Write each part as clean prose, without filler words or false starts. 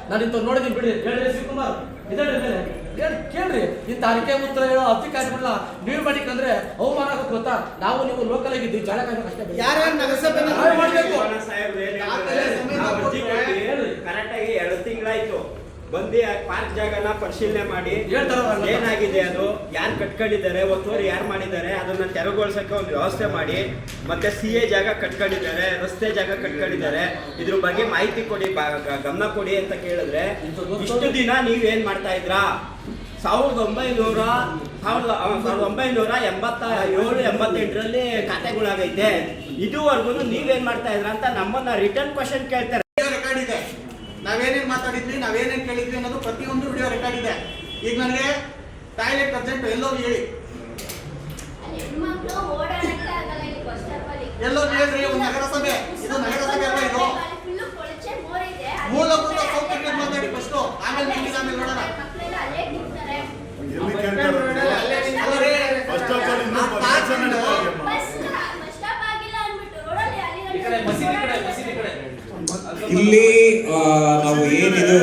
ನಾನು ಇಂಥ ನೋಡಿದ್ದೀನಿ ಬಿಡಿ. ಹೇಳ್ರಿ ಶಿವಕುಮಾರ್, ಇದೇಳ್ರಿ ಮೇಲೆ ಕೇಳ್ರಿ. ಇಂಥ ಅರಿಕೆ ಉತ್ತರ ಹೇಳೋ ಅಧಿಕಾರಿಗಳನ್ನ ನೀವು ಮಾಡಿಕಂದ್ರೆ ಅವಮಾನ ಆಗುತ್ತೆ ಗೊತ್ತಾ? ನಾವು ನೀವು ಲೋಕಲ್ ಆಗಿದ್ದೀವಿ, ಜಳ ಕಾಯ್ಬೇಕು ಅಷ್ಟೇ. ಮಾಡಬೇಕು ಕರೆಕ್ಟಾಗಿ 2 ತಿಂಗಳಾಯ್ತು ಬಂದು ಪಾರ್ಕ್ ಜಾಗನ ಪರಿಶೀಲನೆ ಮಾಡಿ ಏನಾಗಿದೆ, ಅದು ಯಾರು ಕಟ್ಕೊಂಡಿದ್ದಾರೆ, ಒತ್ತುವರಿ ಯಾರು ಮಾಡಿದ್ದಾರೆ, ಅದನ್ನ ತೆರವುಗೊಳಿಸಕ್ಕೆ ಒಂದು ವ್ಯವಸ್ಥೆ ಮಾಡಿ, ಮತ್ತೆ CA ಜಾಗ ಕಟ್ಕೊಂಡಿದ್ದಾರೆ, ರಸ್ತೆ ಜಾಗ ಕಟ್ಕೊಂಡಿದ್ದಾರೆ, ಇದ್ರ ಬಗ್ಗೆ ಮಾಹಿತಿ ಕೊಡಿ, ಗಮನ ಕೊಡಿ ಅಂತ ಕೇಳಿದ್ರೆ ಇಷ್ಟು ದಿನ ನೀವೇನ್ ಮಾಡ್ತಾ ಇದ್ರಾ? 1987-88ರಲ್ಲಿ ಖಾತೆಗಳಾಗೈತೆ. ಇದುವರೆಗೂ ನೀವೇನ್ ಮಾಡ್ತಾ ಇದ್ರ ಅಂತ ನಮ್ಮನ್ನ ರಿಟರ್ನ್ ಕ್ವಶನ್ ಕೇಳ್ತಾರೆ. ರೆಕಾರ್ಡ್ ಇದೆ, ನಾವೇನೇನ್ ಮಾತಾಡಿದ್ವಿ, ನಾವೇನೇನ್ ಕೇಳಿದ್ವಿ ಅನ್ನೋದು ಪ್ರತಿಯೊಂದು ವಿಡಿಯೋ ರೆಕಾರ್ಡ್ ಇದೆ. ಈಗ ನನಗೆ ಟಾಯ್ಲೆಟ್ ಅರ್ಜೆಂಟ್ ಎಲ್ಲೋ ಹೇಳಿ, ಎಲ್ಲೋ ಹೇಳ್ರಿ. ಒಂದು ನಗರಸಭೆ, ಇದು ನಗರಸಭೆ ಅಲ್ಲ, ಇದು ಮೂಲಭೂತ ಸೌಕರ್ಯ ಮಾತಾಡಿ ಫಸ್ಟ್, ಆಮೇಲೆ ನೋಡೋಣ. ಇಲ್ಲಿ ನಾವು ಏನಿದು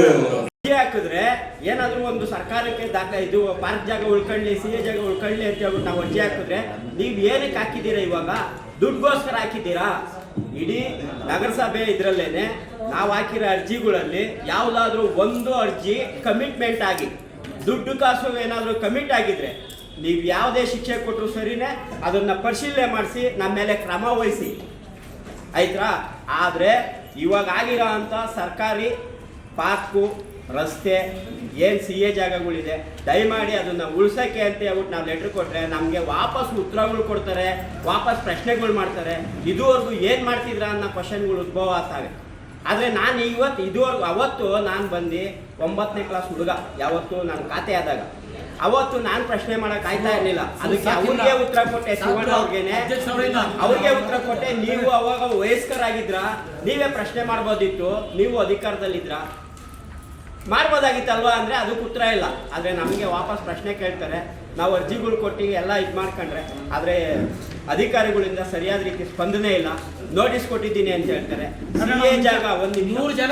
ಹಾಕಿದ್ರೆ ಏನಾದ್ರೂ ಒಂದು ಸರ್ಕಾರಕ್ಕೆ ಇದು ಪಾರ್ಕ್ ಜಾಗ ಉಳ್ಕೊಳ್ಳಿ, CA ಜಾಗ ಉಳ್ಕೊಳ್ಳಿ ಅಂತ ಹೇಳ್ಬಿಟ್ಟು ನಾವು ಅರ್ಜಿ ಹಾಕಿದ್ರೆ ನೀವ್ ಏನಕ್ಕೆ ಹಾಕಿದ್ದೀರಾ? ಇವಾಗ ದುಡ್ಗೋಸ್ಕರ ಹಾಕಿದ್ದೀರಾ? ಇಡೀ ನಗರಸಭೆ ಇದ್ರಲ್ಲೇನೆ ನಾವು ಹಾಕಿರೋ ಅರ್ಜಿಗಳಲ್ಲಿ ಯಾವ್ದಾದ್ರು ಒಂದು ಅರ್ಜಿ ಕಮಿಟ್ಮೆಂಟ್ ಆಗಿ ದುಡ್ಡು ಕಾಸು ಏನಾದರೂ ಕಮಿಟ್ ಆಗಿದ್ರೆ ನೀವು ಯಾವುದೇ ಶಿಕ್ಷೆ ಕೊಟ್ಟರು ಸರಿನೇ ಅದನ್ನ ಪರಿಶೀಲನೆ ಮಾಡಿಸಿ ನಮ್ಮ ಮೇಲೆ ಕ್ರಮ ವಹಿಸಿ, ಆಯ್ತಾ? ಆದರೆ ಇವಾಗ ಆಗಿರೋ ಅಂಥ ಸರ್ಕಾರಿ ಪಾರ್ಕು, ರಸ್ತೆ, ಏನು CA ಜಾಗಗಳಿದೆ, ದಯಮಾಡಿ ಅದನ್ನು ಉಳ್ಸೋಕ್ಕೆ ಅಂತ ಹೇಳ್ಬಿಟ್ಟು ನಾವು ಲೆಟ್ರ್ ಕೊಟ್ಟರೆ ನಮಗೆ ವಾಪಸ್ ಉತ್ತರಗಳು ಕೊಡ್ತಾರೆ, ವಾಪಸ್ ಪ್ರಶ್ನೆಗಳು ಮಾಡ್ತಾರೆ. ಇದುವರೆಗೂ ಏನು ಮಾಡ್ತಿದ್ರ ಅನ್ನೋ ಕ್ವಶನ್ಗಳು ಉದ್ಭವ ಆಗ್ತವೆ. ಆದರೆ ನಾನು ಅವತ್ತು ನಾನು ಬಂದು 9ನೇ ಕ್ಲಾಸ್ ಹುಡುಗ, ಯಾವತ್ತು ನಾನು ಖಾತೆ ಆದಾಗ ಅವತ್ತು ನಾನು ಪ್ರಶ್ನೆ ಮಾಡಕ್ ಆಯ್ತಾ ಇರಲಿಲ್ಲ. ಅದಕ್ಕೆ ಅವ್ರಿಗೆ ಉತ್ತರ ಕೊಟ್ಟೆ, ಶಿವಣ್ಣ ಅವ್ರಿಗೆ ಉತ್ತರ ಕೊಟ್ಟೆ. ನೀವು ಅವಾಗ ವಯಸ್ಕರಾಗಿದ್ರ, ನೀವೇ ಪ್ರಶ್ನೆ ಮಾಡ್ಬೋದಿತ್ತು, ನೀವು ಅಧಿಕಾರದಲ್ಲಿದ್ರ, ಮಾಡ್ಬೋದಾಗಿತ್ತಲ್ವಾ ಅಂದ್ರೆ ಅದಕ್ಕೆ ಉತ್ತರ ಇಲ್ಲ. ಆದರೆ ನಮಗೆ ವಾಪಸ್ ಪ್ರಶ್ನೆ ಕೇಳ್ತಾರೆ, ನಾವು ಅರ್ಜಿಗಳು ಕೊಟ್ಟು ಎಲ್ಲ ಇದು ಮಾಡ್ಕೊಂಡ್ರೆ, ಆದರೆ ಅಧಿಕಾರಿಗಳಿಂದ ಸರಿಯಾದ ರೀತಿ ಸ್ಪಂದನೆ ಇಲ್ಲ. ನೋಟಿಸ್ ಕೊಟ್ಟಿದ್ದೀನಿ ಅಂತ ಹೇಳ್ತಾರೆ. CA ಜಾಗ ಒಂದು 100 ಜನ